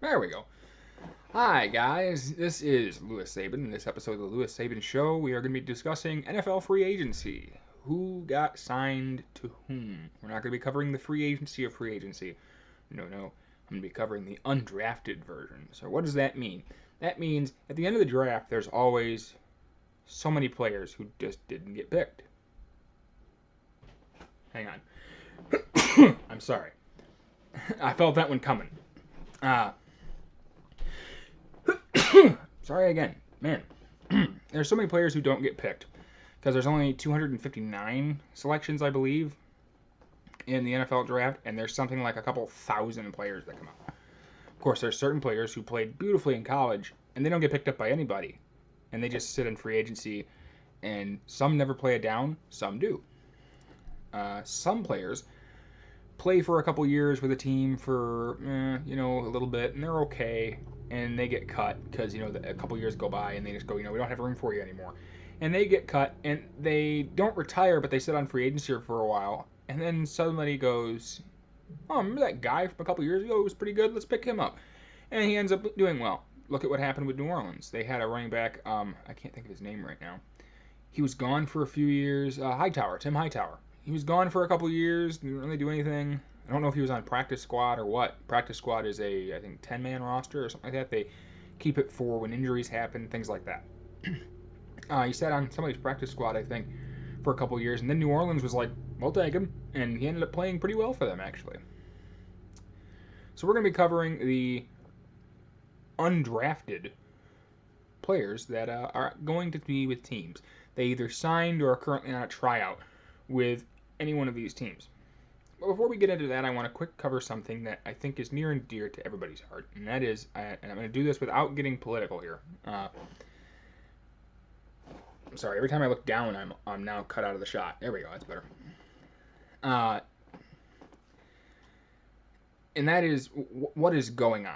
There we go. Hi, guys. This is Lewis Sabin. In this episode of the Lewis Sabin Show, we are going to be discussing NFL free agency. Who got signed to whom? We're not going to be covering the free agency of free agency. No. I'm going to be covering the undrafted version. So, what does that mean? That means at the end of the draft, there's always so many players who just didn't get picked. Hang on. I'm sorry. I felt that one coming. Sorry again. Man, there's so many players who don't get picked because there's only 259 selections, I believe, in the NFL draft, and there's something like a couple thousand players that come up. Of course, there's certain players who played beautifully in college, and they don't get picked up by anybody, and they just sit in free agency, and some never play it down, some do. Some players play for a couple years with a team for, a little bit, and they're okay, and they get cut because, a couple years go by, and they just go, we don't have room for you anymore. And they get cut, and they don't retire, but they sit on free agency for a while, and then somebody goes, oh, remember that guy from a couple years ago who was pretty good? Let's pick him up. And he ends up doing well. Look at what happened with New Orleans. They had a running back, I can't think of his name right now. He was gone for a few years. Tim Hightower. He was gone for a couple years, didn't really do anything. I don't know if he was on practice squad or what. Practice squad is I think, 10-man roster or something like that. They keep it for when injuries happen, things like that. He sat on somebody's practice squad, I think, for a couple years, and then New Orleans was like, we'll take him, and he ended up playing pretty well for them, actually. So we're going to be covering the undrafted players that are going to be with teams. They either signed or are currently on a tryout with any one of these teams. But before we get into that, I want to quick cover something that I think is near and dear to everybody's heart, and that is, and I'm going to do this without getting political here. I'm sorry, every time I look down, I'm now cut out of the shot. There we go, that's better. And that is, what is going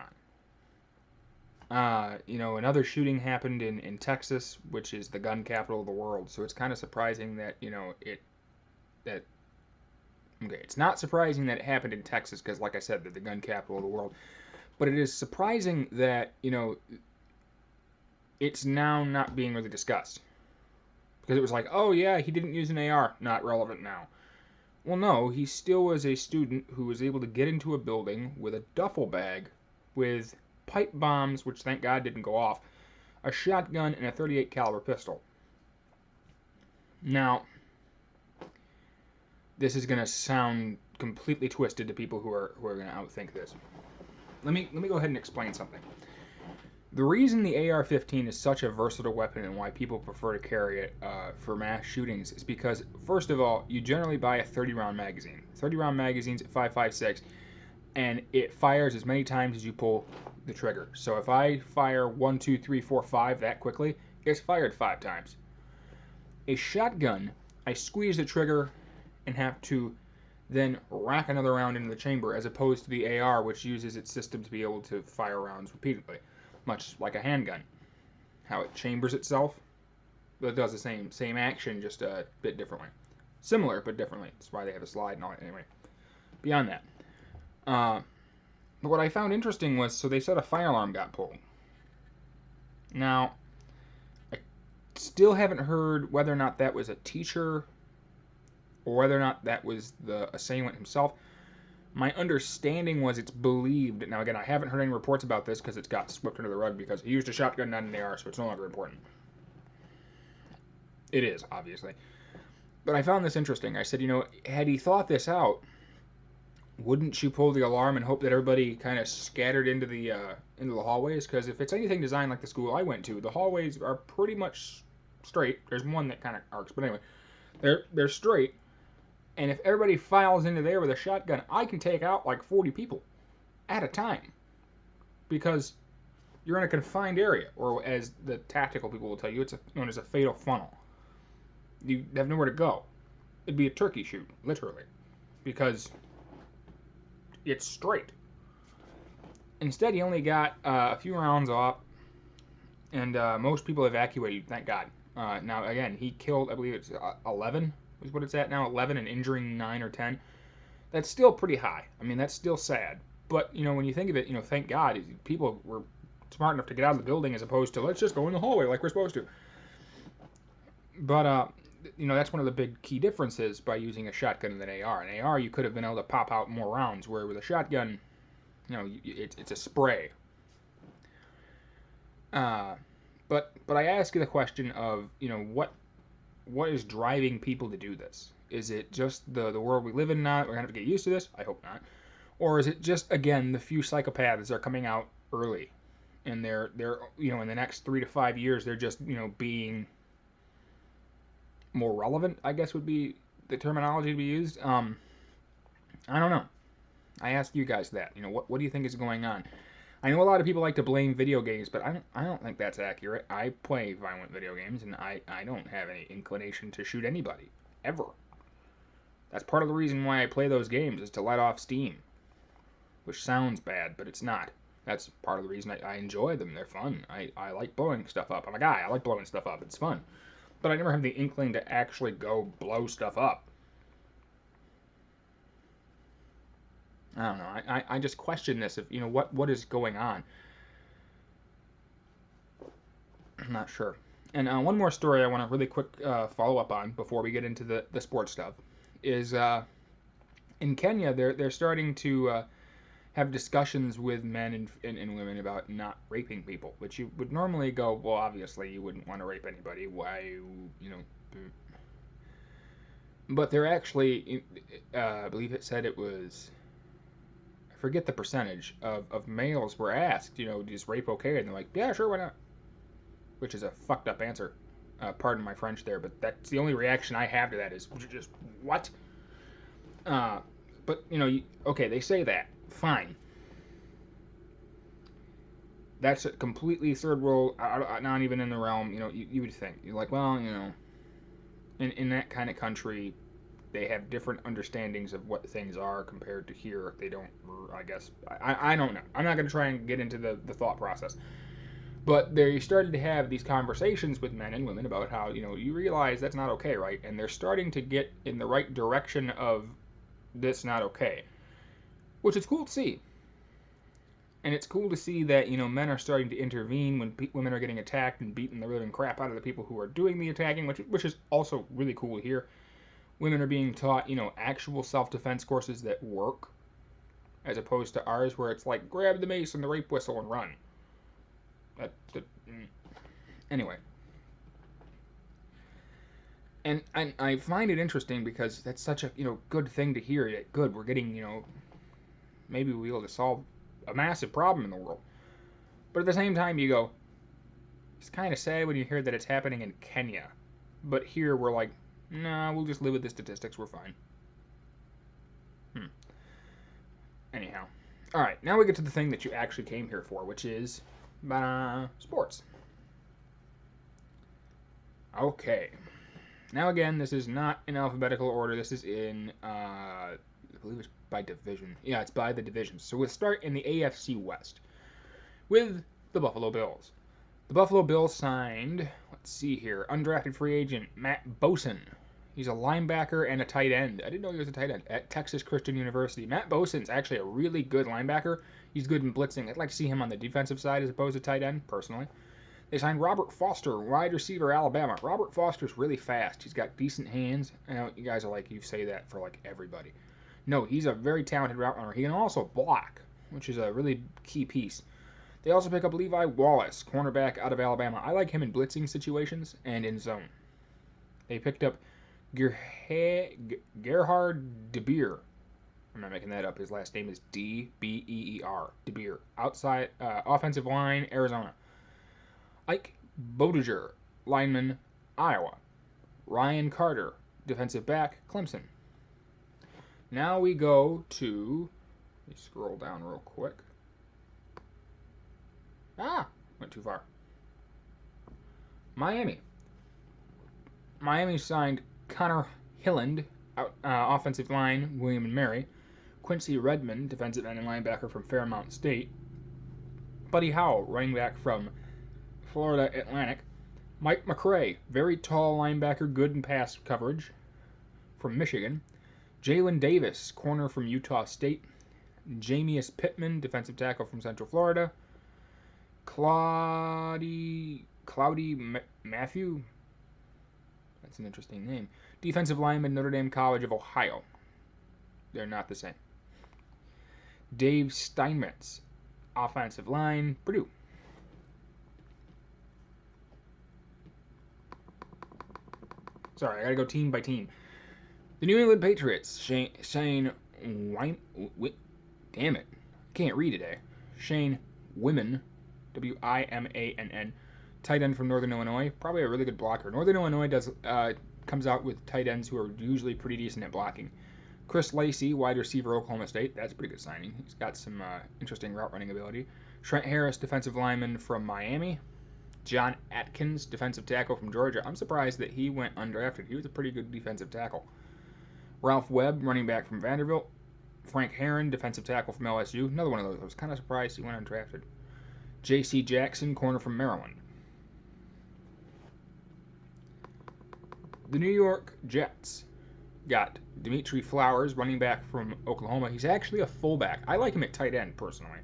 on? Another shooting happened in Texas, which is the gun capital of the world, so it's kind of surprising that, it's not surprising that it happened in Texas because, like I said, they're the gun capital of the world. But it is surprising that, it's now not being really discussed. Because it was like, oh yeah, he didn't use an AR, not relevant now. Well, no, he still was a student who was able to get into a building with a duffel bag with pipe bombs, which thank God didn't go off, a shotgun, and a .38 caliber pistol. Now, this is going to sound completely twisted to people who are going to outthink this. Let me go ahead and explain something. The reason the AR-15 is such a versatile weapon and why people prefer to carry it for mass shootings is because, first of all, you generally buy a 30-round magazine. 30-round magazines at 5.56, and it fires as many times as you pull the trigger. So if I fire 1, 2, 3, 4, 5 that quickly, it's fired 5 times. A shotgun, I squeeze the trigger and have to then rack another round into the chamber, as opposed to the AR, which uses its system to be able to fire rounds repeatedly, much like a handgun. How it chambers itself, but it does the same action, just a bit differently. Similar, but differently. That's why they have a slide and all that. Anyway, beyond that. But what I found interesting was, so they said a fire alarm got pulled. Now, I still haven't heard whether or not that was a teacher or whether or not that was the assailant himself. My understanding was it's believed. Now, again, I haven't heard any reports about this because it's got swept under the rug because he used a shotgun, not an AR, so it's no longer important. It is, obviously. But I found this interesting. I said, had he thought this out, wouldn't you pull the alarm and hope that everybody kind of scattered into the hallways? Because if it's anything designed like the school I went to, the hallways are pretty much straight. There's one that kind of arcs, but anyway, they're straight. And if everybody files into there with a shotgun, I can take out like 40 people at a time. Because you're in a confined area, or as the tactical people will tell you, it's known as a fatal funnel. You have nowhere to go. It'd be a turkey shoot, literally. Because it's straight. Instead, he only got a few rounds off, and most people evacuated, thank God. Now, again, he killed, I believe it's 11. What it's at now, 11, and injuring 9 or 10. That's still pretty high. I mean, that's still sad. But, when you think of it, thank God, people were smart enough to get out of the building as opposed to let's just go in the hallway like we're supposed to. But, that's one of the big key differences by using a shotgun and an AR. An AR, you could have been able to pop out more rounds, where with a shotgun, it's a spray. But I ask you the question of, what is driving people to do this? Is it just the world we live in now? We're gonna have to get used to this. I hope not. Or is it just, again, the few psychopaths that are coming out early, and they're in the next 3 to 5 years they're just being more relevant, I guess would be the terminology to be used. I don't know. I ask you guys that. What do you think is going on? I know a lot of people like to blame video games, but I don't think that's accurate. I play violent video games, and I don't have any inclination to shoot anybody, ever. That's part of the reason why I play those games, is to let off steam. Which sounds bad, but it's not. That's part of the reason I enjoy them. They're fun. I like blowing stuff up. I'm a guy. I like blowing stuff up. It's fun. But I never have the inkling to actually go blow stuff up. I don't know. I just question this. If what is going on. I'm not sure. And one more story I want to really quick follow up on before we get into the sports stuff is in Kenya they're starting to have discussions with men and women about not raping people, which you would normally go, well, obviously you wouldn't want to rape anybody. Why, But they're actually, I believe it said it was, I forget the percentage of males were asked, is rape okay? And they're like, yeah, sure, why not? Which is a fucked up answer. Pardon my French there, but that's the only reaction I have to that is just, what? But, okay, they say that. Fine. That's a completely third world, not even in the realm, you would think. You're like, well, in that kind of country, they have different understandings of what things are compared to here. They don't, I guess, I don't know. I'm not going to try and get into the thought process. But they started to have these conversations with men and women about how, you realize that's not okay, right? And they're starting to get in the right direction of this not okay. Which is cool to see. And it's cool to see that, men are starting to intervene when women are getting attacked and beating the living crap out of the people who are doing the attacking, which is also really cool to hear. Women are being taught, actual self-defense courses that work, as opposed to ours where it's like, grab the mace and the rape whistle and run. Anyway. And I find it interesting because that's such a, good thing to hear. Good, we're getting, maybe we'll be able to solve a massive problem in the world. But at the same time, you go, it's kind of sad when you hear that it's happening in Kenya. But here we're like, nah, we'll just live with the statistics, we're fine. Anyhow. Alright, now we get to the thing that you actually came here for, which is sports. Okay. Now again, this is not in alphabetical order. This is in, I believe it's by division. Yeah, it's by the divisions. So we'll start in the AFC West with the Buffalo Bills. The Buffalo Bills signed, let's see here, undrafted free agent Matt Boesen. He's a linebacker and a tight end. I didn't know he was a tight end at Texas Christian University. Matt Boesen's actually a really good linebacker. He's good in blitzing. I'd like to see him on the defensive side as opposed to tight end, personally. They signed Robert Foster, wide receiver, Alabama. Robert Foster's really fast. He's got decent hands. I know you guys are like, you say that for like everybody. No, he's a very talented route runner. He can also block, which is a really key piece. They also pick up Levi Wallace, cornerback out of Alabama. I like him in blitzing situations and in zone. They picked up Gerhard DeBeer. I'm not making that up. His last name is D-B-E-E-R. DeBeer. Outside, offensive line, Arizona. Ike Bodiger, lineman, Iowa. Ryan Carter, defensive back, Clemson. Now we go to, let me scroll down real quick. Went too far. Miami. Miami signed Connor Hilland, offensive line, William & Mary. Quincy Redmond, defensive end and linebacker from Fairmount State. Buddy Howell, running back from Florida Atlantic. Mike McCray, very tall linebacker, good in pass coverage, from Michigan. Jalen Davis, corner from Utah State. Jamius Pittman, defensive tackle from Central Florida. Cloudy Matthew, that's an interesting name. Defensive lineman, Notre Dame College of Ohio. They're not the same. Dave Steinmetz, offensive line, Purdue. Sorry, I gotta go team by team. The New England Patriots, Shane damn it, can't read today. Shane Wiman, Wimann, tight end from Northern Illinois, probably a really good blocker. Northern Illinois comes out with tight ends who are usually pretty decent at blocking. Chris Lacey, wide receiver, Oklahoma State. That's a pretty good signing. He's got some interesting route running ability. Trent Harris, defensive lineman from Miami. John Atkins, defensive tackle from Georgia. I'm surprised that he went undrafted. He was a pretty good defensive tackle. Ralph Webb, running back from Vanderbilt. Frank Herron, defensive tackle from LSU. Another one of those. I was kind of surprised he went undrafted. J.C. Jackson, corner from Maryland. The New York Jets got Dimitri Flowers, running back from Oklahoma. He's actually a fullback. I like him at tight end, personally.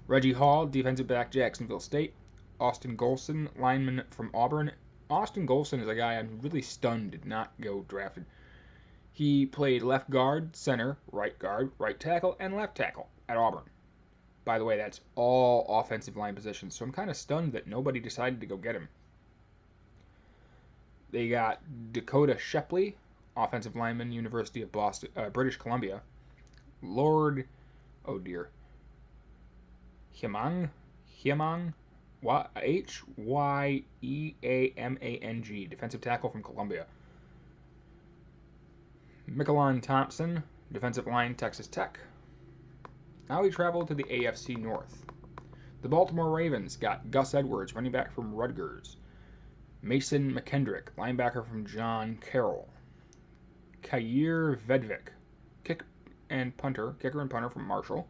Reggie Hall, defensive back, Jacksonville State. Austin Golson, lineman from Auburn. Austin Golson is a guy I'm really stunned did not go drafted. He played left guard, right tackle, and left tackle at Auburn. By the way, that's all offensive line positions, so I'm kind of stunned that nobody decided to go get him. They got Dakota Shepley, offensive lineman, University of Boston, British Columbia. Lord, oh dear, Hyemang, Hyeamang, defensive tackle from Columbia. Mikelon Thompson, defensive line, Texas Tech. Now we travel to the AFC North. The Baltimore Ravens got Gus Edwards, running back from Rutgers. Mason McKendrick, linebacker from John Carroll. Kair Vedvik, kicker and punter from Marshall.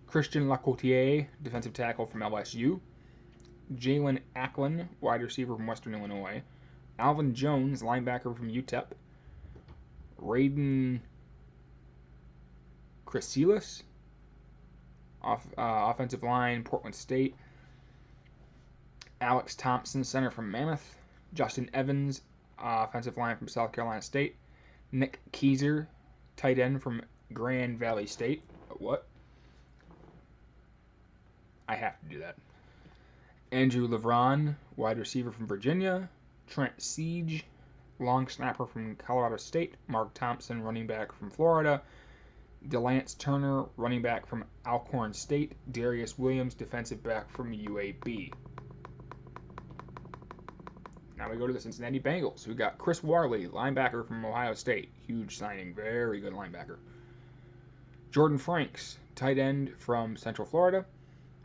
Christian Lacoutier, defensive tackle from LSU. Jalen Acklin, wide receiver from Western Illinois. Alvin Jones, linebacker from UTEP. Raiden Chrysalis, offensive line, Portland State. Alex Thompson, center from Mammoth. Justin Evans, offensive line from South Carolina State. Nick Keiser, tight end from Grand Valley State. What? I have to do that. Andrew Levron, wide receiver from Virginia. Trent Siege, long snapper from Colorado State. Mark Thompson, running back from Florida. DeLance Turner, running back from Alcorn State. Darius Williams, defensive back from UAB. Now we go to the Cincinnati Bengals, who got Chris Warley, linebacker from Ohio State. Huge signing, very good linebacker. Jordan Franks, tight end from Central Florida.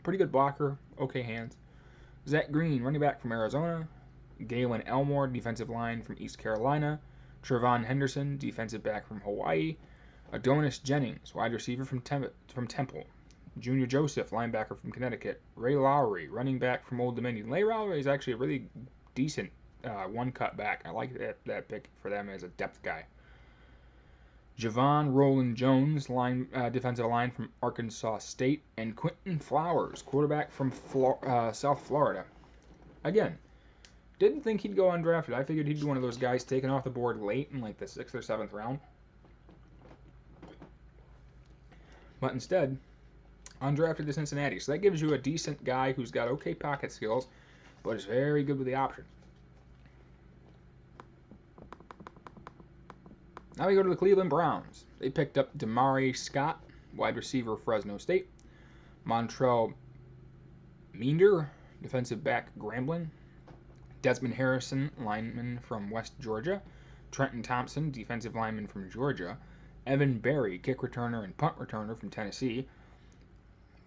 Pretty good blocker, okay hands. Zach Green, running back from Arizona. Galen Elmore, defensive line from East Carolina. Trevon Henderson, defensive back from Hawaii. Adonis Jennings, wide receiver from Temple. Junior Joseph, linebacker from Connecticut. Ray Lowry, running back from Old Dominion. Ray Lowry is actually a really decent one-cut back. I like that pick for them as a depth guy. Javon Roland Jones, defensive line from Arkansas State. And Quentin Flowers, quarterback from South Florida. Again, didn't think he'd go undrafted. I figured he'd be one of those guys taken off the board late in like the 6th or 7th round. But instead, undrafted to Cincinnati. So that gives you a decent guy who's got okay pocket skills, but is very good with the option. Now we go to the Cleveland Browns. They picked up Damari Scott, wide receiver, Fresno State. Montrell Meander, defensive back, Grambling. Desmond Harrison, lineman from West Georgia. Trenton Thompson, defensive lineman from Georgia. Evan Berry, kick returner and punt returner from Tennessee.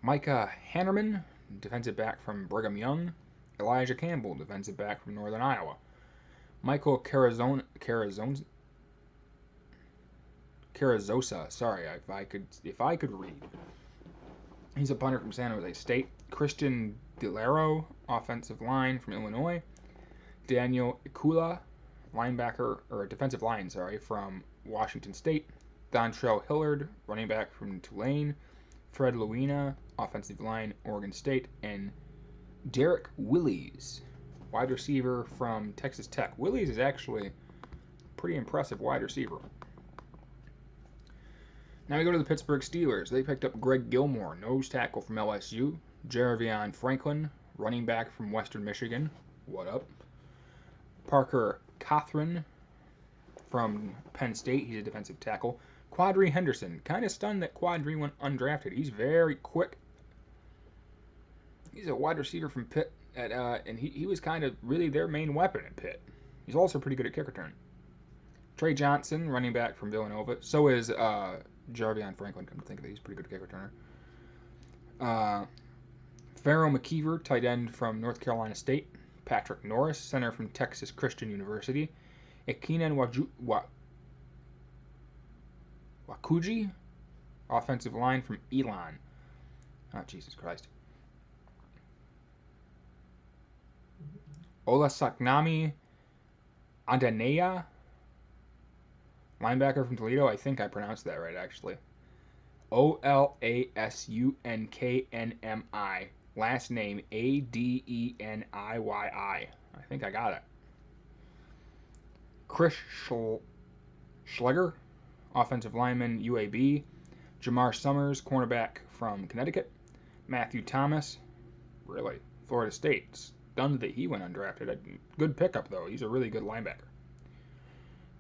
Micah Hannerman, defensive back from Brigham Young. Elijah Campbell, defensive back from Northern Iowa. Michael Carrizosa, sorry, if I could read. He's a punter from San Jose State. Christian DeLaro, offensive line from Illinois. Daniel Ikula, defensive line, from Washington State. Dontrell Hillard, running back from Tulane. Fred Luina, offensive line, Oregon State, and Derek Willies, wide receiver from Texas Tech. Willies is actually a pretty impressive wide receiver. Now we go to the Pittsburgh Steelers. They picked up Greg Gilmore, nose tackle from LSU. Jaravion Franklin, running back from Western Michigan. What up? Parker Cothran from Penn State. He's a defensive tackle. Quadri Henderson. Kind of stunned that Quadri went undrafted. He's very quick. He's a wide receiver from Pitt, and he was kind of really their main weapon at Pitt. He's also pretty good at kick return. Trey Johnson, running back from Villanova. So is Jaravion Franklin, come to think of it. He's a pretty good kick returner. Pharaoh McKeever, tight end from North Carolina State. Patrick Norris, center from Texas Christian University. Ekinen Wakuji, offensive line from Elon. Oh, Jesus Christ. Olasaknami Adanea, linebacker from Toledo. I think I pronounced that right, actually. Olasunknmi. Last name Adeniyi. I think I got it. Chris Schleger, offensive lineman, UAB. Jamar Summers, cornerback from Connecticut. Matthew Thomas, really, Florida State. Stunned that he went undrafted. Good pickup, though. He's a really good linebacker.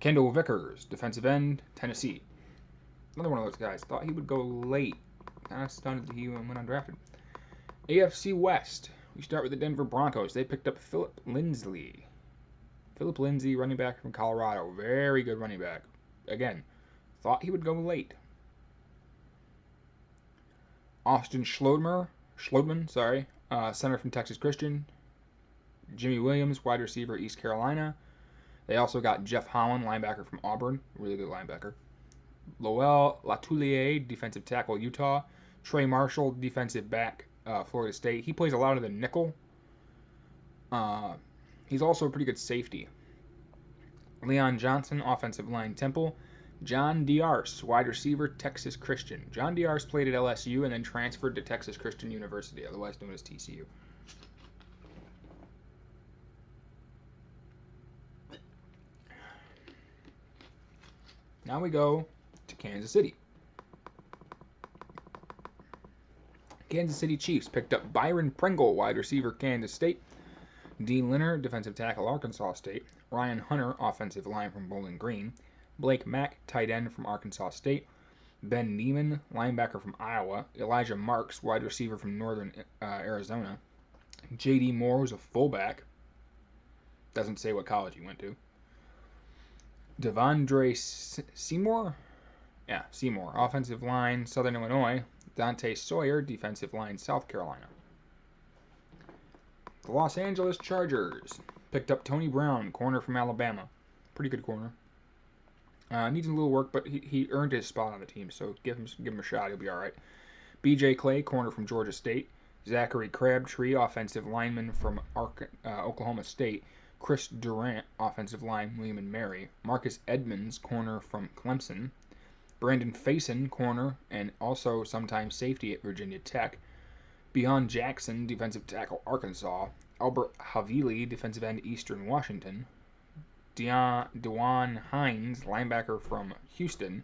Kendall Vickers, defensive end, Tennessee. Another one of those guys. Thought he would go late. Kind of stunned that he went undrafted. AFC West. We start with the Denver Broncos. They picked up Philip Lindsay. Philip Lindsay, running back from Colorado. Very good running back. Again, thought he would go late. Austin Schlodman, center from Texas Christian. Jimmy Williams, wide receiver, East Carolina. They also got Jeff Holland, linebacker from Auburn. Really good linebacker. Lowell Latoulier, defensive tackle, Utah. Trey Marshall, defensive back, Florida State. He plays a lot of the nickel. He's also a pretty good safety. Leon Johnson, offensive line, Temple. John Diarse, wide receiver, Texas Christian. John Diarse played at LSU and then transferred to Texas Christian University, otherwise known as TCU. Now we go to Kansas City. Kansas City Chiefs picked up Byron Pringle, wide receiver, Kansas State. Dean Leonard, defensive tackle, Arkansas State. Ryan Hunter, offensive line from Bowling Green. Blake Mack, tight end from Arkansas State. Ben Neiman, linebacker from Iowa. Elijah Marks, wide receiver from Northern Arizona. J.D. Moore was a fullback. Doesn't say what college he went to. Devondre Seymour? Yeah, Seymour. Offensive line, Southern Illinois. Dante Sawyer, defensive line, South Carolina. The Los Angeles Chargers picked up Tony Brown, corner from Alabama. Pretty good corner. Needs a little work, but he earned his spot on the team, so give him a shot. He'll be all right. B.J. Clay, corner from Georgia State. Zachary Crabtree, offensive lineman from Oklahoma State. Chris Durant, offensive line, William & Mary. Marcus Edmonds, corner from Clemson. Brandon Faison, corner, and also sometimes safety at Virginia Tech. Beyond Jackson, defensive tackle, Arkansas. Albert Havili, defensive end, Eastern Washington. DeJuan Hines, linebacker from Houston.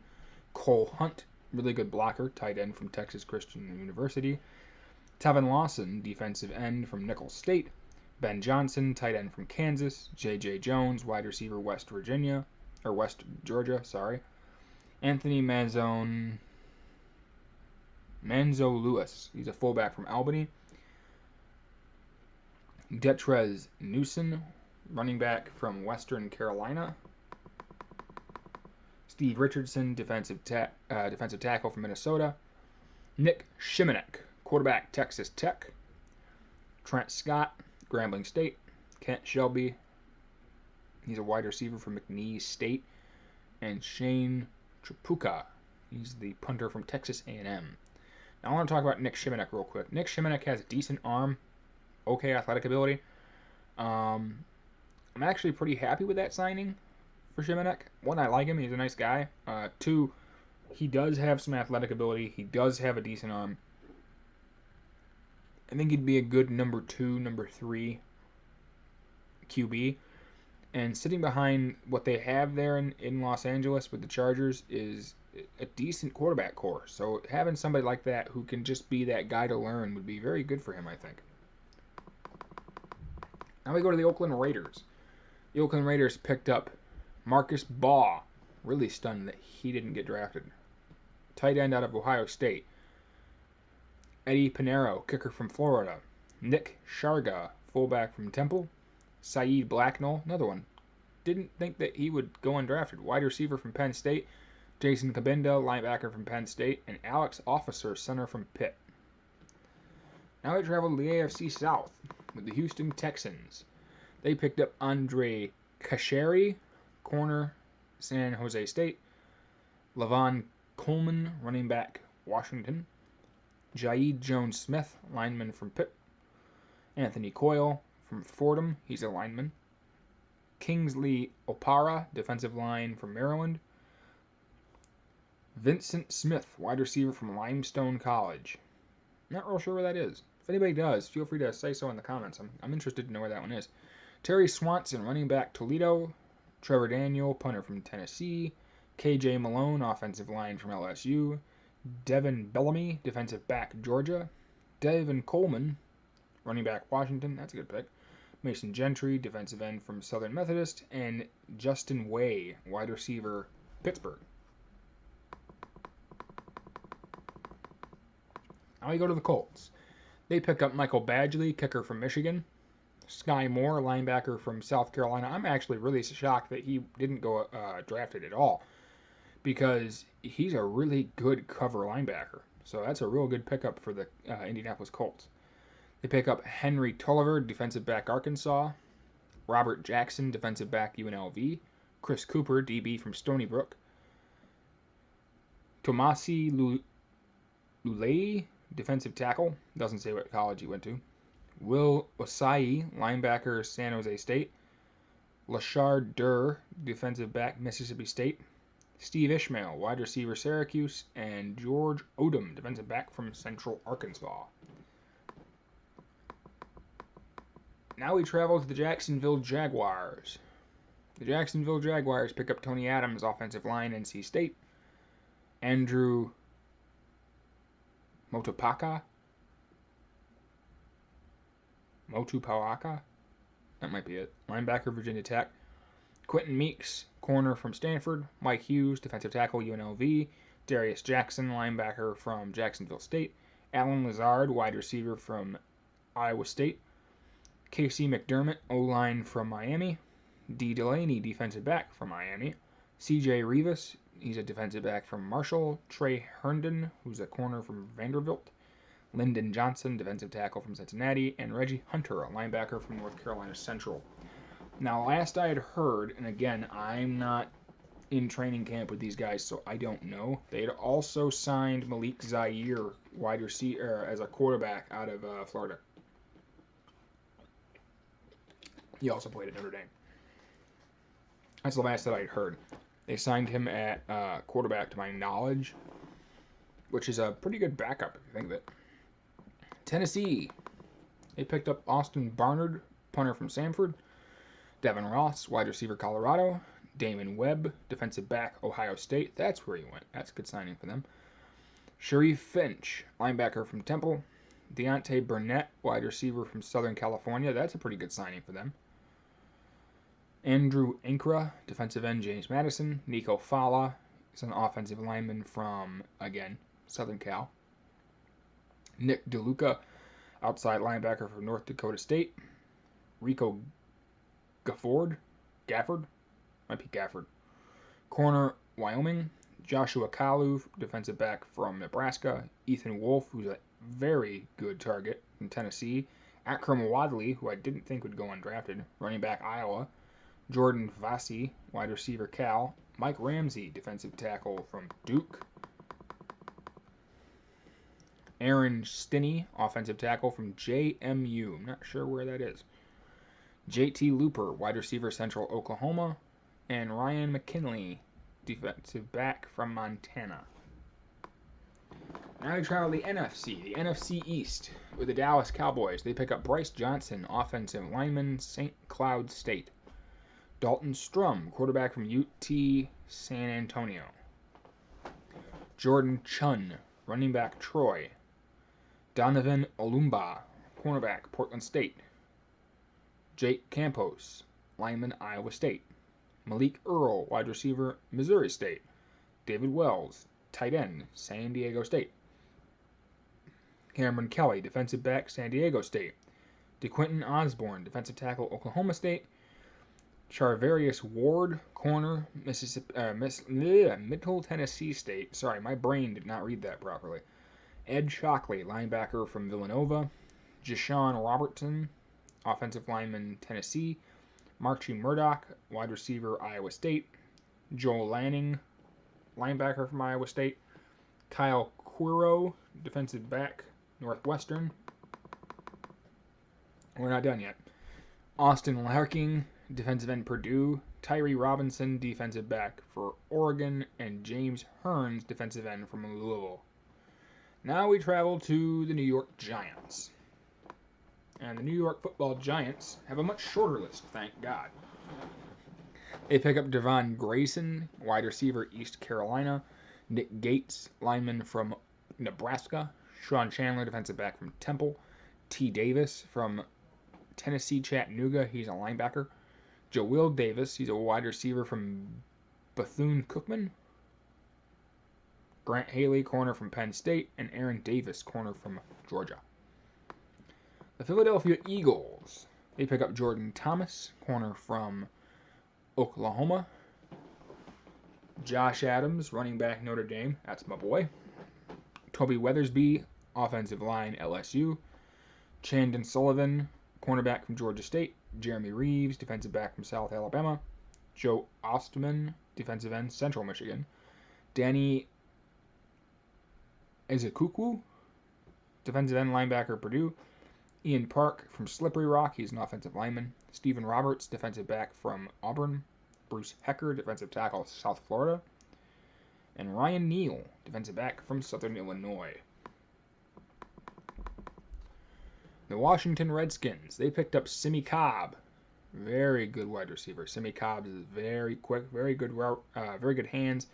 Cole Hunt, really good blocker, tight end from Texas Christian University. Tevin Lawson, defensive end from Nicholls State. Ben Johnson, tight end from Kansas. J.J. Jones, wide receiver, West Georgia. Anthony Manzo Lewis, he's a fullback from Albany. Detrez Newson, running back from Western Carolina. Steve Richardson, defensive tackle from Minnesota. Nick Shimonek, quarterback, Texas Tech. Trent Scott, Grambling State. Kent Shelby, he's a wide receiver from McNeese State. And Shane Tripucka, he's the punter from Texas A&M. Now I want to talk about Nick Shimonek real quick. Nick Shimonek has a decent arm, okay athletic ability. I'm actually pretty happy with that signing for Shimonek. One, I like him. He's a nice guy. Two, He does have some athletic ability. He does have a decent arm. I think he'd be a good number 2, number 3 QB. And sitting behind what they have there in Los Angeles with the Chargers is a decent quarterback core. So having somebody like that who can just be that guy to learn would be very good for him, I think. Now we go to the Oakland Raiders. The Oakland Raiders picked up Marcus Baugh. Really stunned that he didn't get drafted. Tight end out of Ohio State. Eddie Pinheiro, kicker from Florida. Nick Sharga, fullback from Temple. Saeed Blacknell, another one. Didn't think that he would go undrafted. Wide receiver from Penn State. Jason Cabinda, linebacker from Penn State. And Alex Officer, center from Pitt. Now we travel to the AFC South with the Houston Texans. They picked up Andre Kasheri, corner, San Jose State. Lavon Coleman, running back, Washington. Jaid Jones-Smith, lineman from Pitt. Anthony Coyle from Fordham, he's a lineman. Kingsley Opara, defensive line from Maryland. Vincent Smith, wide receiver from Limestone College. Not real sure where that is. If anybody does, feel free to say so in the comments. I'm interested to know where that one is. Terry Swanson, running back, Toledo. Trevor Daniel, punter from Tennessee. KJ Malone, offensive line from LSU. Devin Bellamy, defensive back, Georgia. Devin Coleman, running back, Washington. That's a good pick. Mason Gentry, defensive end from Southern Methodist. And Justin Way, wide receiver, Pittsburgh. Now we go to the Colts. They pick up Michael Badgley, kicker from Michigan. Sky Moore, linebacker from South Carolina. I'm actually really shocked that he didn't go drafted at all, because he's a really good cover linebacker. So that's a real good pickup for the Indianapolis Colts. They pick up Henry Tulliver, defensive back, Arkansas. Robert Jackson, defensive back, UNLV. Chris Cooper, DB from Stony Brook. Tomasi Lulei, defensive tackle. Doesn't say what college he went to. Will Osai, linebacker, San Jose State. Lashard Durr, defensive back, Mississippi State. Steve Ishmael, wide receiver, Syracuse. And George Odom, defensive back from Central Arkansas. Now we travel to the Jacksonville Jaguars. The Jacksonville Jaguars pick up Tony Adams, offensive line, NC State. Andrew Motupaka, that might be it. Linebacker, Virginia Tech. Quentin Meeks, corner from Stanford. Mike Hughes, defensive tackle, UNLV. Darius Jackson, linebacker from Jacksonville State. Alan Lazard, wide receiver from Iowa State. Casey McDermott, O-line from Miami. D. Delaney, defensive back from Miami. C.J. Rivas, he's a defensive back from Marshall. Trey Herndon, who's a corner from Vanderbilt. Lyndon Johnson, defensive tackle from Cincinnati. And Reggie Hunter, a linebacker from North Carolina Central. Now, last I had heard, and again, I'm not in training camp with these guys, so I don't know. They had also signed Malik Zaire, wide receiver, as a quarterback out of Florida. He also played at Notre Dame. That's the last that I'd heard. They signed him at quarterback, to my knowledge, which is a pretty good backup if you think of it. Tennessee. They picked up Austin Barnard, punter from Samford. Devin Ross, wide receiver, Colorado. Damon Webb, defensive back, Ohio State. That's where he went. That's a good signing for them. Sharif Finch, linebacker from Temple. Deontay Burnett, wide receiver from Southern California. That's a pretty good signing for them. Andrew Ankra, defensive end, James Madison. Nico Fala is an offensive lineman from, again, Southern Cal. Nick DeLuca, outside linebacker from North Dakota State. Rico Gafford, might be Gafford. Corner, Wyoming. Joshua Kalu, defensive back from Nebraska. Ethan Wolf, who's a very good target from Tennessee. Akram Wadley, who I didn't think would go undrafted, running back, Iowa. Jordan Vassie, wide receiver, Cal. Mike Ramsey, defensive tackle from Duke. Aaron Stinney, offensive tackle from JMU. I'm not sure where that is. JT Looper, wide receiver, Central Oklahoma. And Ryan McKinley, defensive back from Montana. Now we travel the NFC East, with the Dallas Cowboys. They pick up Bryce Johnson, offensive lineman, St. Cloud State. Dalton Strum, quarterback from UT San Antonio. Jordan Chun, running back, Troy. Donovan Olumba, cornerback, Portland State. Jake Campos, lineman, Iowa State. Malik Earl, wide receiver, Missouri State. David Wells, tight end, San Diego State. Cameron Kelly, defensive back, San Diego State. DeQuinton Osborne, defensive tackle, Oklahoma State. Charvarius Ward, corner, Middle Tennessee State. Sorry, my brain did not read that properly. Ed Shockley, linebacker from Villanova. Jashawn Robertson, offensive lineman, Tennessee. Marchie Murdoch, wide receiver, Iowa State. Joel Lanning, linebacker from Iowa State. Kyle Quiro, defensive back, Northwestern. We're not done yet. Austin Larking, defensive end, Purdue. Tyree Robinson, defensive back for Oregon. And James Hearns, defensive end from Louisville. Now we travel to the New York Giants. And the New York Football Giants have a much shorter list, thank God. They pick up Devon Grayson, wide receiver, East Carolina. Nick Gates, lineman from Nebraska. Sean Chandler, defensive back from Temple. T. Davis from Tennessee Chattanooga. He's a linebacker. Joel Davis, he's a wide receiver from Bethune-Cookman. Grant Haley, corner from Penn State. And Aaron Davis, corner from Georgia. The Philadelphia Eagles, they pick up Jordan Thomas, corner from Oklahoma. Josh Adams, running back, Notre Dame. That's my boy. Toby Weathersby, offensive line, LSU. Chandon Sullivan, cornerback from Georgia State. Jeremy Reeves, defensive back from South Alabama. Joe Ostman, defensive end, Central Michigan. Danny Ezekukwu, defensive end, linebacker, Purdue. Ian Park from Slippery Rock, he's an offensive lineman. Stephen Roberts, defensive back from Auburn. Bruce Hecker, defensive tackle, South Florida. And Ryan Neal, defensive back from Southern Illinois. The Washington Redskins, they picked up Simi Cobb. Very good wide receiver. Simi Cobb is very quick, very good route, very good hands.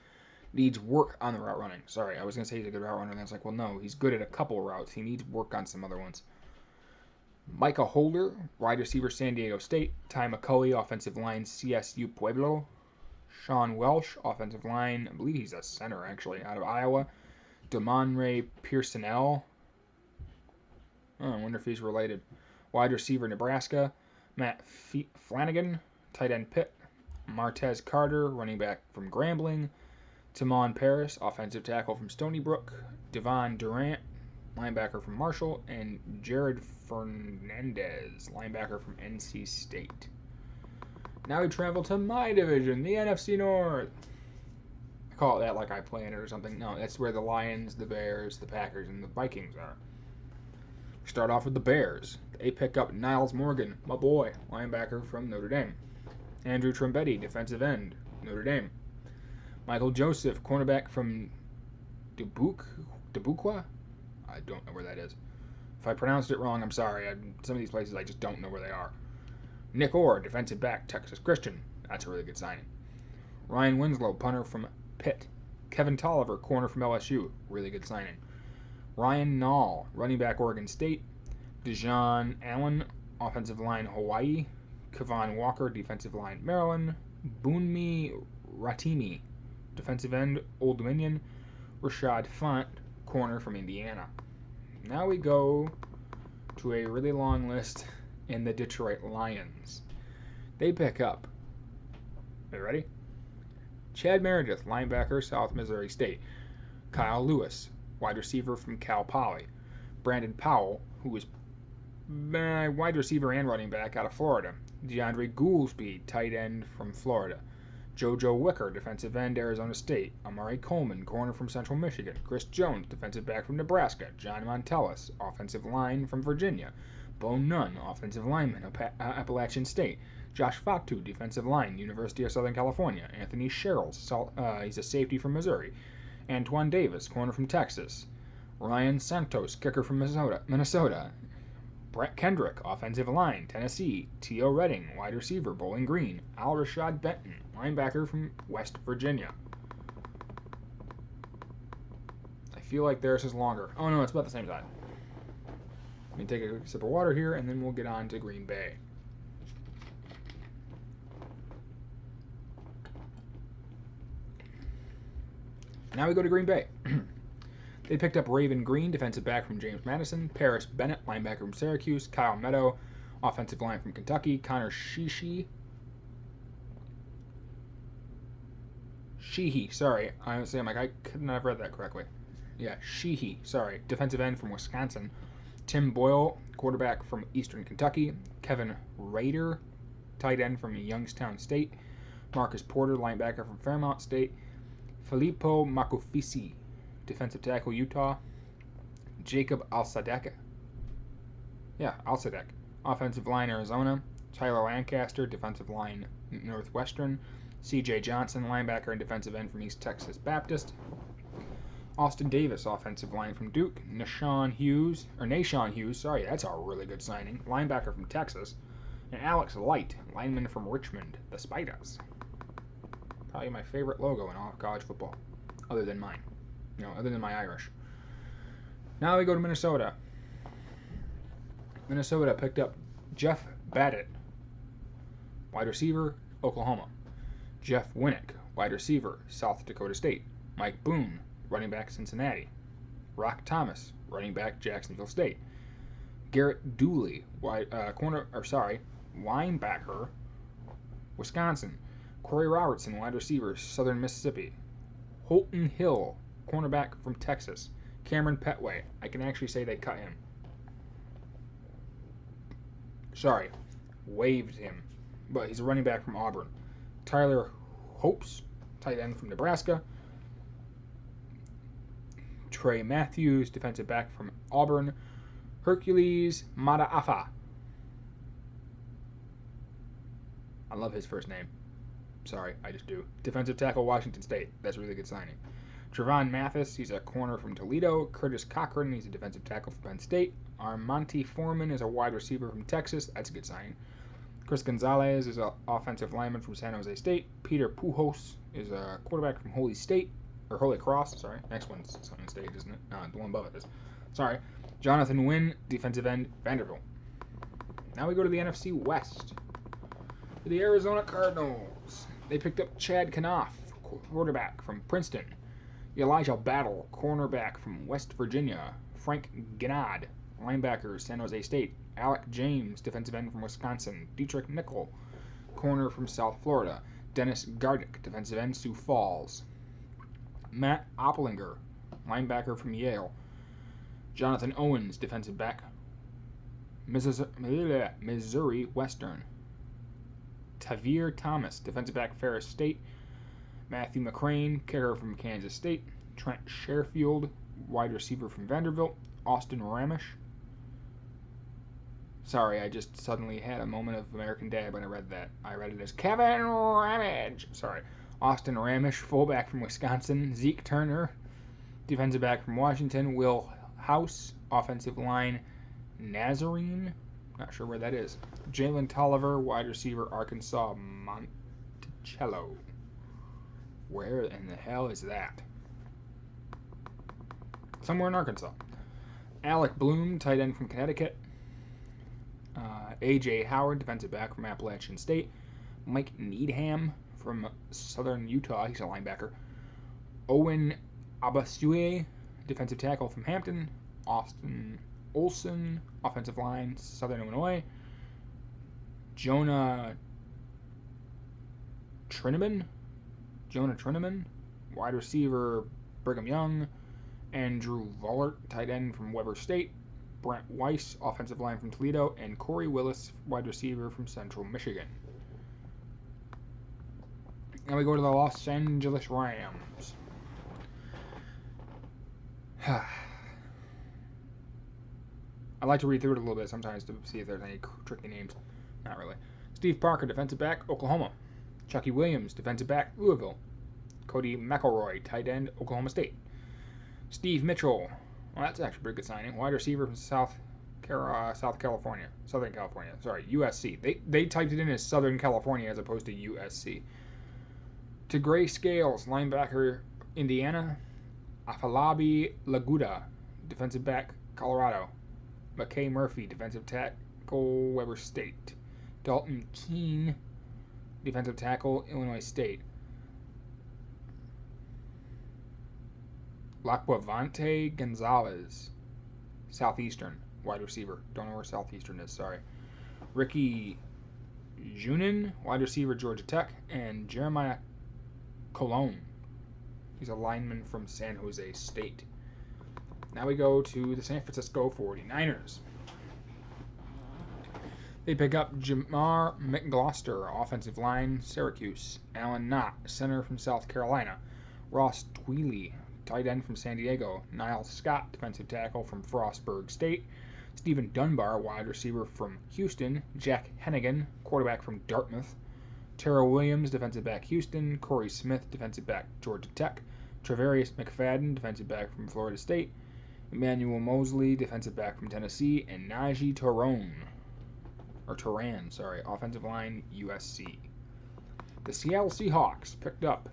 Needs work on the route running. Sorry, I was going to say he's a good route runner, and I was like, well, no, he's good at a couple routes. He needs work on some other ones. Micah Holder, wide receiver, San Diego State. Ty McCulley, offensive line, CSU Pueblo. Sean Welsh, offensive line, I believe he's a center, actually, out of Iowa. DeMonre Pearsonell. Oh, I wonder if he's related. Wide receiver, Nebraska. Matt Flanagan, tight end, Pitt. Martez Carter, running back from Grambling. Timon Paris, offensive tackle from Stony Brook. Devon Durant, linebacker from Marshall. And Jared Fernandez, linebacker from NC State. Now we travel to my division, the NFC North. I call it that like I play in it or something. No, that's where the Lions, the Bears, the Packers, and the Vikings are. Start off with the Bears. They pick up Niles Morgan, my boy, linebacker from Notre Dame. Andrew Trombetti, defensive end, Notre Dame. Michael Joseph, cornerback from Dubuque? I don't know where that is. If I pronounced it wrong, I'm sorry. Some of these places, I just don't know where they are. Nick Orr, defensive back, Texas Christian. That's a really good signing. Ryan Winslow, punter from Pitt. Kevin Tolliver, corner from LSU. Really good signing. Ryan Nall, running back, Oregon State. Dejon Allen, offensive line, Hawaii. Kevon Walker, defensive line, Maryland. Bunmi Ratimi, defensive end, Old Dominion. Rashad Font, corner from Indiana. Now we go to a really long list in the Detroit Lions. They pick up, are you ready? Chad Meredith, linebacker, South Missouri State. Kyle Lewis, wide receiver from Cal Poly. Brandon Powell, who is wide receiver and running back out of Florida. DeAndre Goolsby, tight end from Florida. JoJo Wicker, defensive end, Arizona State. Amari Coleman, corner from Central Michigan. Chris Jones, defensive back from Nebraska. John Montellis, offensive line from Virginia. Bo Nunn, offensive lineman, Appalachian State. Josh Fatu, defensive line, University of Southern California. Anthony Sherrills, he's a safety from Missouri. Antoine Davis, corner from Texas. Ryan Santos, kicker from Minnesota. Brett Kendrick, offensive line, Tennessee. T.O. Redding, wide receiver, Bowling Green. Al Rashad Benton, linebacker from West Virginia. I feel like theirs is longer. Oh no, it's about the same size. Let me take a quick sip of water here, and then we'll get on to Green Bay. Now we go to Green Bay. They picked up Raven Green, defensive back from James Madison. Paris Bennett, linebacker from Syracuse. Kyle Meadow, offensive line from Kentucky. Connor Sheehy, sorry. I could not have read that correctly. Yeah, Sheehy, sorry. Defensive end from Wisconsin. Tim Boyle, quarterback from Eastern Kentucky. Kevin Rader, tight end from Youngstown State. Marcus Porter, linebacker from Fairmont State. Filippo Makufisi, defensive tackle, Utah. Jacob Alsadek, offensive line, Arizona. Tyler Lancaster, defensive line, Northwestern. C.J. Johnson, linebacker and defensive end from East Texas Baptist. Austin Davis, offensive line from Duke. Nashawn Hughes, that's a really good signing, linebacker from Texas. And Alex Light, lineman from Richmond, the Spiders. Probably my favorite logo in all of college football, other than mine. Other than my Irish. Now we go to Minnesota. Minnesota picked up Jeff Badett, wide receiver, Oklahoma. Jeff Winnick, wide receiver, South Dakota State. Mike Boone, running back, Cincinnati. Rock Thomas, running back, Jacksonville State. Garrett Dooley, linebacker, Wisconsin. Corey Robertson, wide receiver, Southern Mississippi. Holton Hill, cornerback from Texas. Cameron Petway, I can actually say they cut him. Waived him, but he's a running back from Auburn. Tyler Hopes, tight end from Nebraska. Trey Matthews, defensive back from Auburn. Hercules Madaafa. I love his first name. Sorry, I just do. Defensive tackle, Washington State. That's a really good signing. Trevon Mathis, he's a corner from Toledo. Curtis Cochran, he's a defensive tackle from Penn State. Armonte Foreman is a wide receiver from Texas. That's a good signing. Chris Gonzalez is an offensive lineman from San Jose State. Peter Pujols is a quarterback from Holy Cross. Sorry, next one's Sun State, isn't it? The one above it is. Sorry. Jonathan Wynn, defensive end, Vanderbilt. Now we go to the NFC West. To the Arizona Cardinals. They picked up Chad Kanoff, quarterback from Princeton. Elijah Battle, cornerback from West Virginia. Frank Gnad, linebacker, San Jose State. Alec James, defensive end from Wisconsin. Dietrich Nickel, corner from South Florida. Dennis Gardick, defensive end, Sioux Falls. Matt Opplinger, linebacker from Yale. Jonathan Owens, defensive back, Missouri Western. Tavir Thomas, defensive back, Ferris State. Matthew McCrane, kicker from Kansas State. Trent Sherfield, wide receiver from Vanderbilt. Austin Ramish. Sorry, I just suddenly had a moment of American Dad when I read that. I read it as Kevin Ramage. Sorry. Austin Ramish, fullback from Wisconsin. Zeke Turner, defensive back from Washington. Will House, offensive line, Nazarene. Not sure where that is. Jalen Tolliver, wide receiver, Arkansas Monticello. Where in the hell is that? Somewhere in Arkansas. Alec Bloom, tight end from Connecticut. A.J. Howard, defensive back from Appalachian State. Mike Needham from Southern Utah. He's a linebacker. Owen Abasue, defensive tackle from Hampton. Austin Olson, offensive line, Southern Illinois. Jonah Trineman, wide receiver, Brigham Young. Andrew Vollert, tight end from Weber State. Brent Weiss, offensive line from Toledo. And Corey Willis, wide receiver from Central Michigan. Now we go to the Los Angeles Rams. I like to read through it a little bit sometimes to see if there's any tricky names. Not really. Steve Parker, defensive back, Oklahoma. Chucky Williams, defensive back, Louisville. Cody McElroy, tight end, Oklahoma State. Steve Mitchell. Well, that's actually a pretty good signing. Wide receiver from Southern California. Sorry, USC. They typed it in as Southern California as opposed to USC. To Gray Scales, linebacker, Indiana. Afalabi Laguda, defensive back, Colorado. McKay Murphy, defensive tackle, Weber State. Dalton Keene, defensive tackle, Illinois State. Laquavante Gonzalez, Southeastern, wide receiver. Don't know where Southeastern is, sorry. Ricky Junin, wide receiver, Georgia Tech. And Jeremiah Colon. He's a lineman from San Jose State. Now we go to the San Francisco 49ers. They pick up Jamar McGloster, offensive line, Syracuse. Alan Knott, center from South Carolina. Ross Twiley, tight end from San Diego. Niles Scott, defensive tackle from Frostburg State. Stephen Dunbar, wide receiver from Houston. Jack Hennigan, quarterback from Dartmouth. Terrell Williams, defensive back, Houston. Corey Smith, defensive back, Georgia Tech. Travarius McFadden, defensive back from Florida State. Emmanuel Mosley, defensive back from Tennessee. And Najee Turan, offensive line, USC. The Seattle Seahawks picked up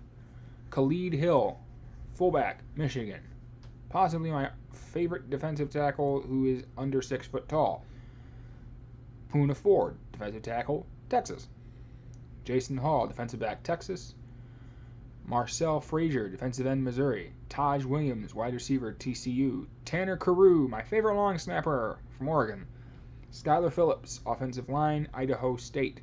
Khalid Hill, fullback, Michigan. Possibly my favorite defensive tackle who is under 6 foot tall. Poona Ford, defensive tackle, Texas. Jason Hall, defensive back, Texas. Marcel Frazier, defensive end, Missouri. Taj Williams, wide receiver, TCU. Tanner Carew, my favorite long snapper, from Oregon. Skylar Phillips, offensive line, Idaho State.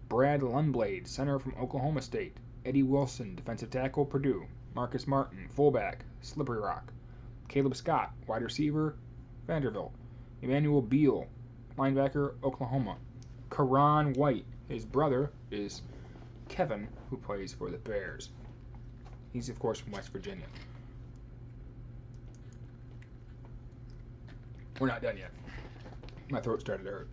Brad Lundblade, center from Oklahoma State. Eddie Wilson, defensive tackle, Purdue. Marcus Martin, fullback, Slippery Rock. Caleb Scott, wide receiver, Vanderbilt. Emmanuel Beal, linebacker, Oklahoma. Karan White, his brother is Kevin, who plays for the Bears. He's, of course, from West Virginia. We're not done yet. My throat started to hurt.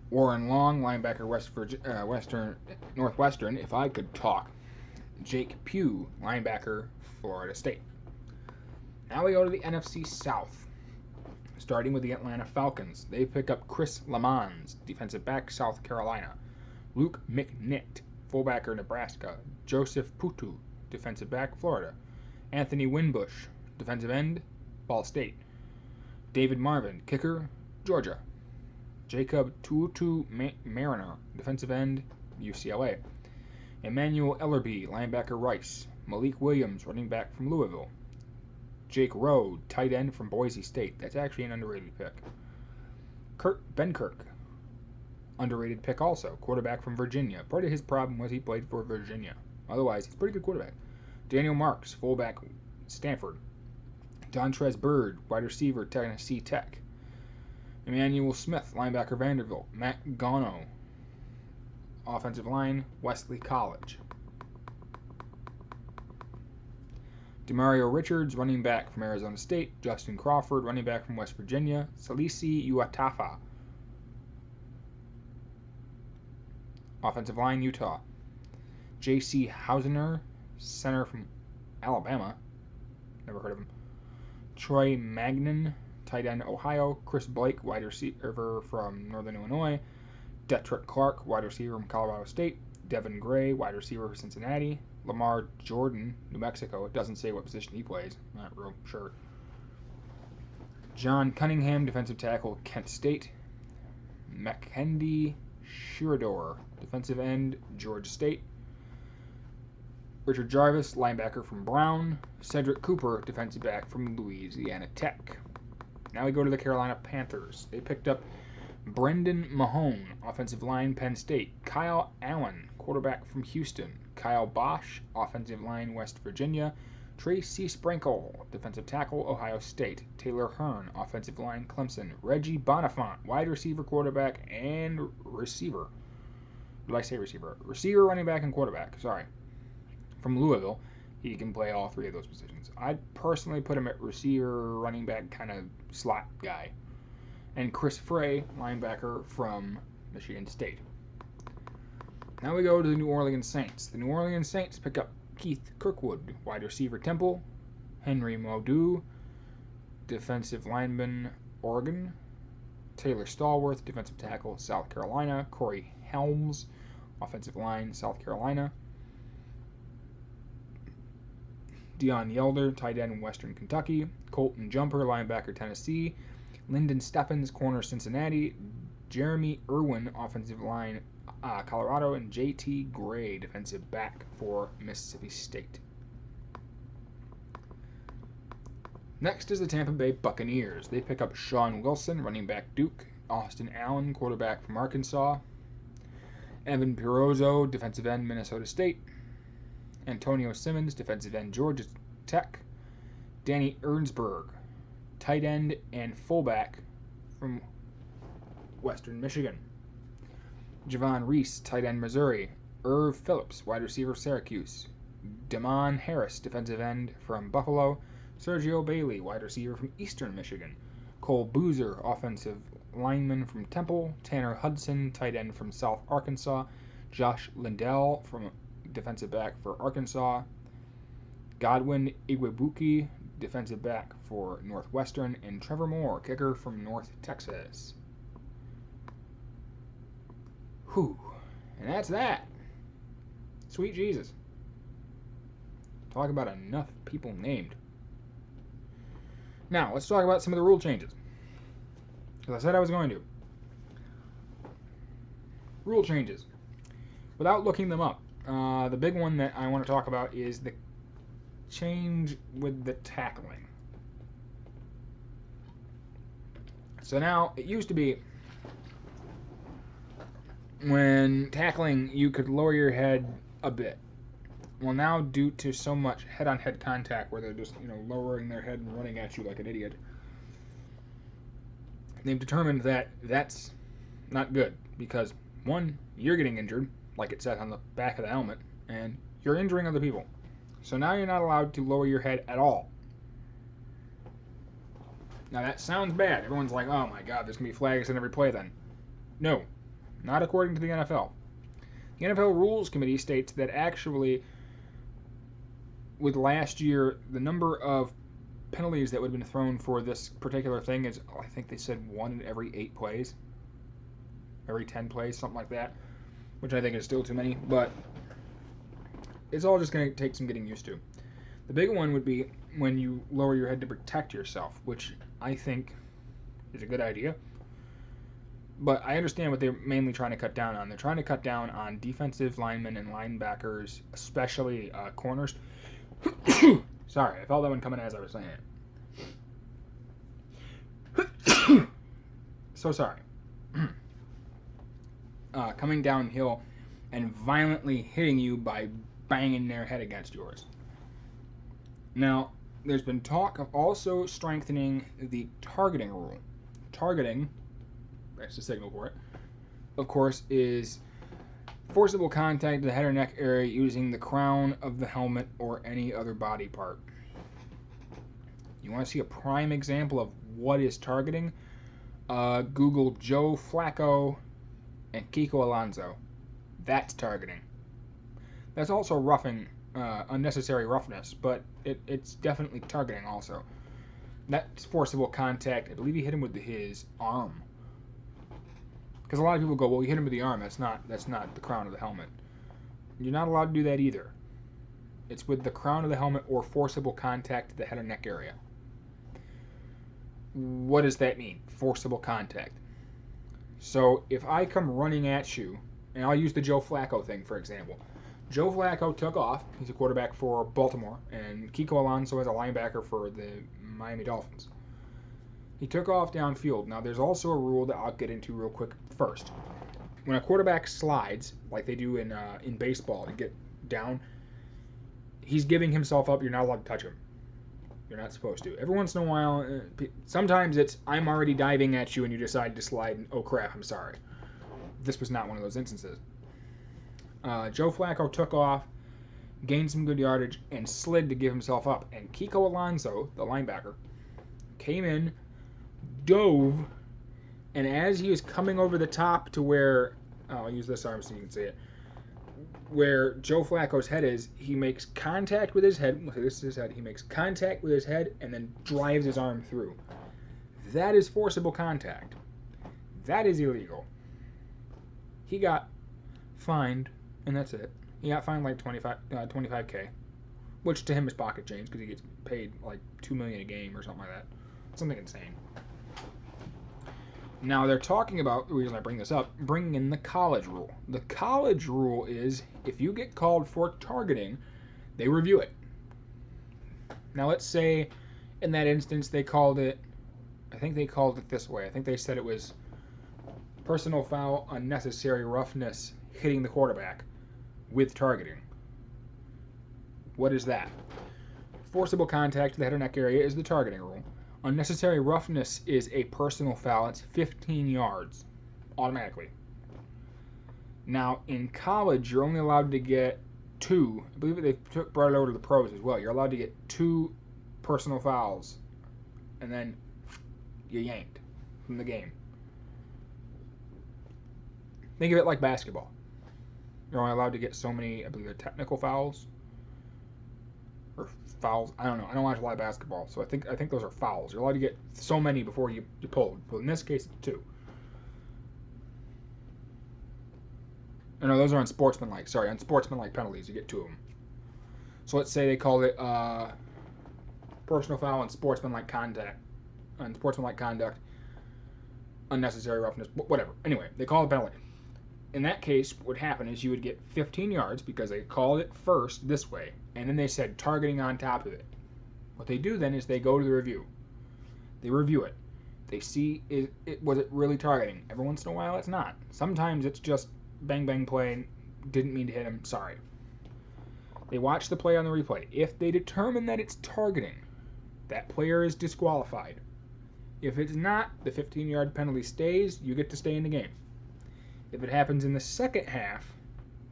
Warren Long, linebacker, Northwestern, if I could talk. Jake Pugh, linebacker, Florida State. Now we go to the NFC South. Starting with the Atlanta Falcons. They pick up Chris Lamons, defensive back, South Carolina. Luke McNitt, fullbacker, Nebraska. Joseph Putu, defensive back, Florida. Anthony Winbush, defensive end, Ball State. David Marvin, kicker, Georgia. Jacob Tutu Mariner, defensive end, UCLA. Emmanuel Ellerby, linebacker, Rice. Malik Williams, running back from Louisville. Jake Rowe, tight end from Boise State. That's actually an underrated pick. Ben Kirk, underrated pick also. Quarterback from Virginia. Part of his problem was he played for Virginia. Otherwise, he's a pretty good quarterback. Daniel Marks, fullback, Stanford. Dontrez Bird, wide receiver, Tennessee Tech. Emmanuel Smith, linebacker, Vanderbilt. Matt Gano, offensive line, Wesley College. Demario Richards, running back from Arizona State. Justin Crawford, running back from West Virginia. Salisi Uatafa, offensive line, Utah. J.C. Hausener, center from Alabama. Never heard of him. Troy Magnan, tight end, Ohio. Chris Blake, wide receiver from Northern Illinois. Detrick Clark, wide receiver from Colorado State. Devin Gray, wide receiver for Cincinnati. Lamar Jordan, New Mexico. It doesn't say what position he plays. Not real sure. John Cunningham, defensive tackle, Kent State. Mackendy Shirador, defensive end, Georgia State. Richard Jarvis, linebacker from Brown. Cedric Cooper, defensive back from Louisiana Tech. Now we go to the Carolina Panthers. They picked up Brendan Mahone, offensive line, Penn State. Kyle Allen, quarterback from Houston. Kyle Bosch, offensive line, West Virginia. Tracy Sprinkle, defensive tackle, Ohio State. Taylor Hearn, offensive line, Clemson. Reggie Bonifant, wide receiver, quarterback, and receiver. Did I say receiver? Receiver, running back, and quarterback. Sorry. From Louisville. He can play all three of those positions. I'd personally put him at receiver, running back, kind of slot guy. And Chris Frey, linebacker from Michigan State. Now we go to the New Orleans Saints. The New Orleans Saints pick up Keith Kirkwood, wide receiver, Temple. Henry Modu, defensive lineman, Oregon. Taylor Stallworth, defensive tackle, South Carolina. Corey Helms, offensive line, South Carolina. Deion Yelder, tight end, Western Kentucky. Colton Jumper, linebacker, Tennessee. Lyndon Steffens, corner, Cincinnati. Jeremy Irwin, offensive line, Colorado. And J.T. Gray, defensive back for Mississippi State. Next is the Tampa Bay Buccaneers. They pick up Sean Wilson, running back, Duke. Austin Allen, quarterback from Arkansas. Evan Pirozzo, defensive end, Minnesota State. Antonio Simmons, defensive end, Georgia Tech. Danny Ernsberg, tight end and fullback from Western Michigan. Javon Reese, tight end, Missouri. Irv Phillips, wide receiver, Syracuse. Damon Harris, defensive end from Buffalo. Sergio Bailey, wide receiver from Eastern Michigan. Cole Boozer, offensive lineman from Temple. Tanner Hudson, tight end from South Arkansas. Josh Lindell, from defensive back for Arkansas. Godwin Igwebuki, defensive back for Northwestern. And Trevor Moore, kicker from North Texas. Whew. And that's that. Sweet Jesus. Talk about enough people named. Now, let's talk about some of the rule changes. As I said I was going to. Rule changes. Without looking them up, the big one that I want to talk about is the change with the tackling. So now, it used to be when tackling, you could lower your head a bit. Well, now, due to so much head-on-head contact where they're just, lowering their head and running at you like an idiot, they've determined that that's not good because, one, you're getting injured, like it said on the back of the helmet, and you're injuring other people. So now you're not allowed to lower your head at all. Now, that sounds bad. Everyone's like, oh my god, there's going to be flags in every play then. No, not according to the NFL. The NFL Rules Committee states that actually, with last year, the number of penalties that would have been thrown for this particular thing is, I think they said 1 in every 8 plays. Every 10 plays, something like that. Which I think is still too many, but it's all just going to take some getting used to. The big one would be when you lower your head to protect yourself, which I think is a good idea. But I understand what they're mainly trying to cut down on. They're trying to cut down on defensive linemen and linebackers, especially corners. Sorry, I felt that one coming as I was saying it. So sorry. Coming downhill and violently hitting you by banging their head against yours. Now, there's been talk of also strengthening the targeting rule. Targeting, that's the signal for it, of course, is forcible contact to the head or neck area using the crown of the helmet or any other body part. You want to see a prime example of what is targeting? Google Joe Flacco and Kiko Alonso. That's targeting. That's also roughing, unnecessary roughness, but it's definitely targeting also. That's forcible contact. I believe he hit him with his arm. Because a lot of people go, well, you hit him with the arm. That's not the crown of the helmet. You're not allowed to do that either. It's with the crown of the helmet or forcible contact to the head or neck area. What does that mean? Forcible contact. So if I come running at you, and I'll use the Joe Flacco thing for example. Joe Flacco took off. He's a quarterback for Baltimore, and Kiko Alonso is a linebacker for the Miami Dolphins. He took off downfield. Now, there's also a rule that I'll get into real quick first. When a quarterback slides, like they do in baseball to get down, he's giving himself up. You're not allowed to touch him. You're not supposed to. Every once in a while, sometimes it's, I'm already diving at you and you decide to slide, and oh crap, I'm sorry. This was not one of those instances. Joe Flacco took off, gained some good yardage, and slid to give himself up. And Kiko Alonso, the linebacker, came in, dove, and as he was coming over the top to where, I'll use this arm so you can see it, where Joe Flacco's head is, he makes contact with his head. This is his head. He makes contact with his head and then drives his arm through. That is forcible contact. That is illegal. He got fined, and that's it. He got fined like 25K, which to him is pocket change because he gets paid like $2 million a game or something like that. Something insane. Now they're talking about, the reason I bring this up, bringing in the college rule. The college rule is if you get called for targeting, they review it. Now let's say in that instance they called it, I think they called it this way. I think they said it was personal foul, unnecessary roughness, hitting the quarterback with targeting. What is that? Forcible contact to the head or neck area is the targeting rule. Unnecessary roughness is a personal foul. It's 15 yards automatically. Now, in college, you're only allowed to get 2. I believe they brought it over to the pros as well. You're allowed to get 2 personal fouls, and then you're yanked from the game. Think of it like basketball. You're only allowed to get so many, I believe they're technical fouls. Or fouls. I don't know. I don't watch a lot of basketball, so I think those are fouls. You're allowed to get so many before you pull. But in this case, it's 2. No, those are unsportsmanlike. Sorry, unsportsmanlike penalties. You get 2 of them. So let's say they called it personal foul and sportsmanlike contact, unnecessary roughness, whatever. Anyway, they call it penalty. In that case, what would happen is you would get 15 yards because they called it first this way, and then they said targeting on top of it. What they do then is they go to the review. They review it. They see, was it really targeting? Every once in a while, it's not. Sometimes it's just bang, bang play, didn't mean to hit him, sorry. They watch the play on the replay. If they determine that it's targeting, that player is disqualified. If it's not, the 15-yard penalty stays. You get to stay in the game. If it happens in the second half,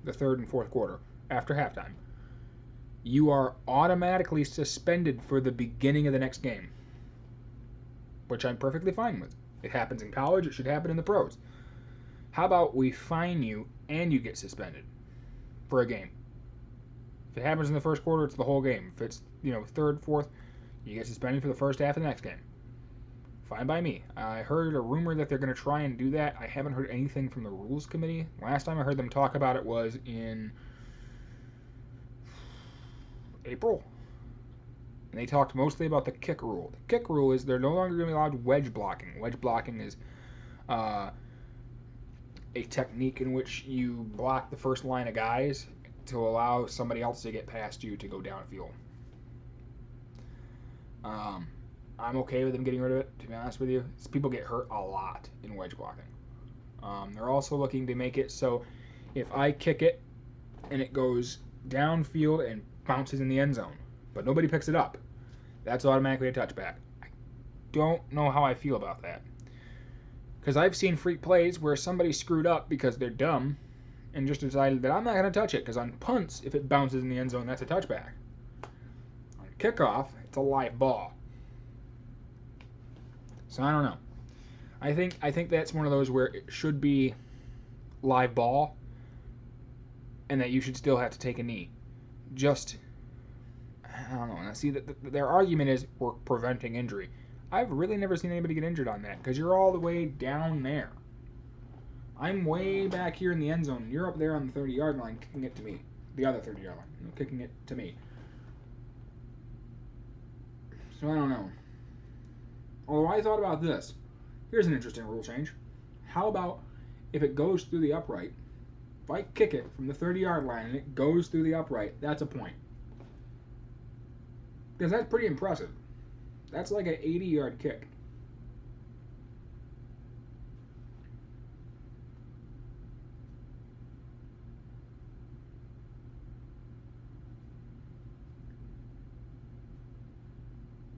the third and fourth quarter, after halftime, you are automatically suspended for the beginning of the next game, which I'm perfectly fine with. It happens in college. It should happen in the pros. How about we fine you and you get suspended for a game? If it happens in the first quarter, it's the whole game. If it's, third, fourth, you get suspended for the first half of the next game. Fine by me. I heard a rumor that they're going to try and do that. I haven't heard anything from the rules committee. Last time I heard them talk about it was in April. And they talked mostly about the kick rule. The kick rule is they're no longer going to be allowed wedge blocking. Wedge blocking is a technique in which you block the first line of guys to allow somebody else to get past you to go downfield. I'm okay with them getting rid of it, to be honest with you. People get hurt a lot in wedge blocking. They're also looking to make it so if I kick it and it goes downfield and bounces in the end zone, but nobody picks it up, that's automatically a touchback. I don't know how I feel about that. Because I've seen freak plays where somebody screwed up because they're dumb and just decided that I'm not going to touch it because on punts, if it bounces in the end zone, that's a touchback. On kickoff, it's a live ball. So I don't know. I think that's one of those where it should be live ball and that you should still have to take a knee. Just, I don't know. And I see that their argument is we're preventing injury. I've really never seen anybody get injured on that because you're all the way down there. I'm way back here in the end zone, and you're up there on the 30-yard line kicking it to me. The other 30-yard line, kicking it to me. So I don't know. Although I thought about this. Here's an interesting rule change. How about if it goes through the upright? If I kick it from the 30-yard line and it goes through the upright, that's a point. Because that's pretty impressive. That's like an 80-yard kick.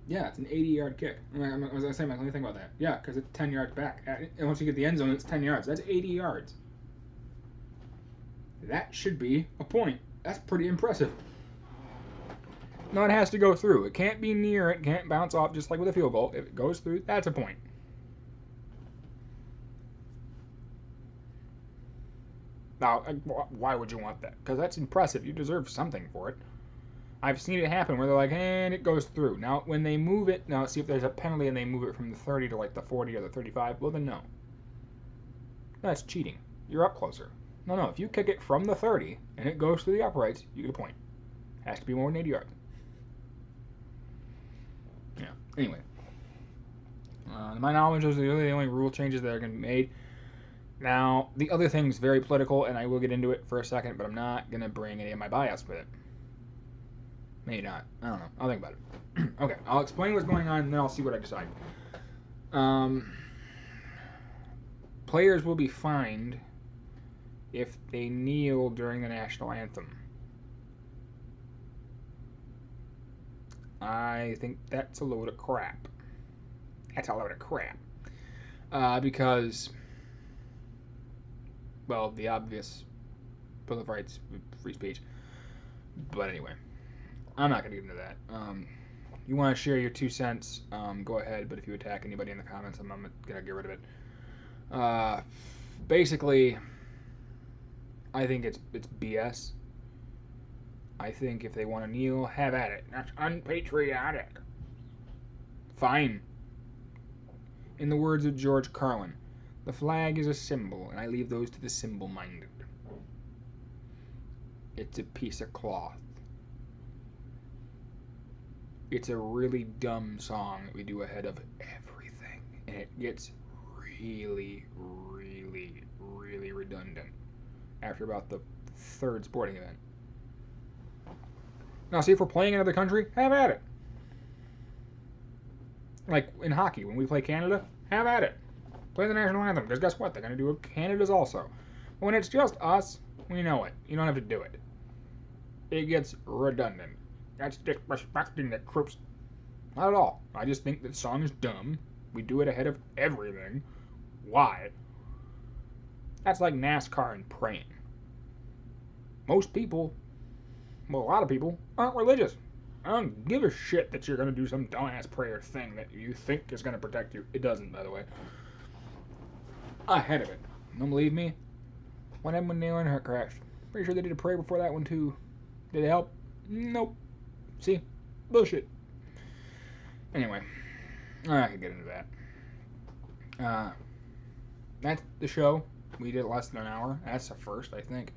Yeah, it's an 80-yard kick. As I say, let me think about that. Yeah, because it's 10 yards back. And once you get the end zone, it's 10 yards. That's 80 yards. That should be a point. That's pretty impressive. No, it has to go through. It can't be near it. Can't bounce off just like with a field goal. If it goes through, that's a point. Now, why would you want that? Because that's impressive. You deserve something for it. I've seen it happen where they're like, and it goes through. Now, when they move it, now see if there's a penalty and they move it from the 30 to like the 40 or the 35, well then no. That's cheating. You're up closer. No, no, if you kick it from the 30 and it goes through the uprights, you get a point. Has to be more than 80 yards. Yeah. Anyway. To my knowledge, those are the only rule changes that are going to be made. Now, the other thing's very political, and I will get into it for a second, but I'm not going to bring any of my bias with it. Maybe not. I don't know. I'll think about it. Okay, I'll explain what's going on, and then I'll see what I decide. Players will be fined if they kneel during the national anthem. I think that's a load of crap. That's a load of crap. Because, well, the obvious Bill of Rights, free speech. But anyway, I'm not going to get into that. You want to share your 2 cents, go ahead. But if you attack anybody in the comments, I'm going to get rid of it. Basically, I think it's BS. I think if they want to kneel, have at it. That's unpatriotic. Fine. In the words of George Carlin, the flag is a symbol, and I leave those to the symbol-minded. It's a piece of cloth. It's a really dumb song that we do ahead of everything, and it gets really, really, really redundant after about the 3rd sporting event. Now, see, if we're playing another country, have at it. Like in hockey, when we play Canada, have at it. Play the national anthem, because guess what? They're going to do it Canada's also. But when it's just us, we know it. You don't have to do it. It gets redundant. That's disrespecting the troops. Not at all. I just think that song is dumb. We do it ahead of everything. Why? That's like NASCAR and praying. Most people, well, a lot of people, aren't religious. I don't give a shit that you're going to do some dumbass prayer thing that you think is going to protect you. It doesn't, by the way. Ahead of it. Don't believe me? What happened when Neil Earnhardt crashed? Pretty sure they did a prayer before that one, too. Did it help? Nope. See? Bullshit. Anyway. I could get into that. That's the show. We did less than an hour. That's the first, I think.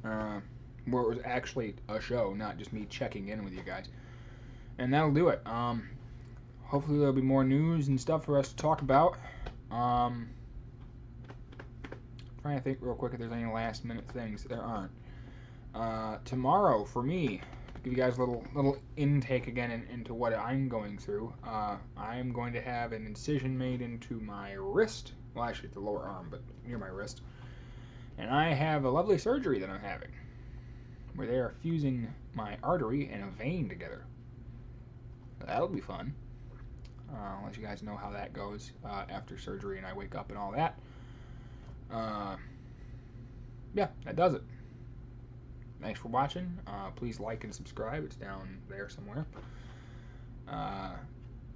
Where it was actually a show, not just me checking in with you guys. And that'll do it. Hopefully there'll be more news and stuff for us to talk about. Trying to think real quick if there's any last minute things. There aren't. Tomorrow, for me, to give you guys a little intake again into what I'm going through, I'm going to have an incision made into my wrist. Well, actually, the lower arm, but near my wrist. And I have a lovely surgery that I'm having, where they are fusing my artery and a vein together. That'll be fun. I'll let you guys know how that goes after surgery and I wake up and all that. Yeah, that does it. Thanks for watching. Please like and subscribe. It's down there somewhere.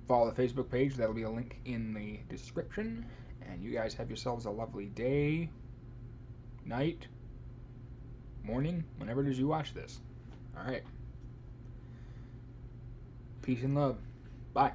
Follow the Facebook page. That'll be a link in the description. And you guys have yourselves a lovely day, night, morning, whenever it is you watch this. All right. Peace and love. Bye.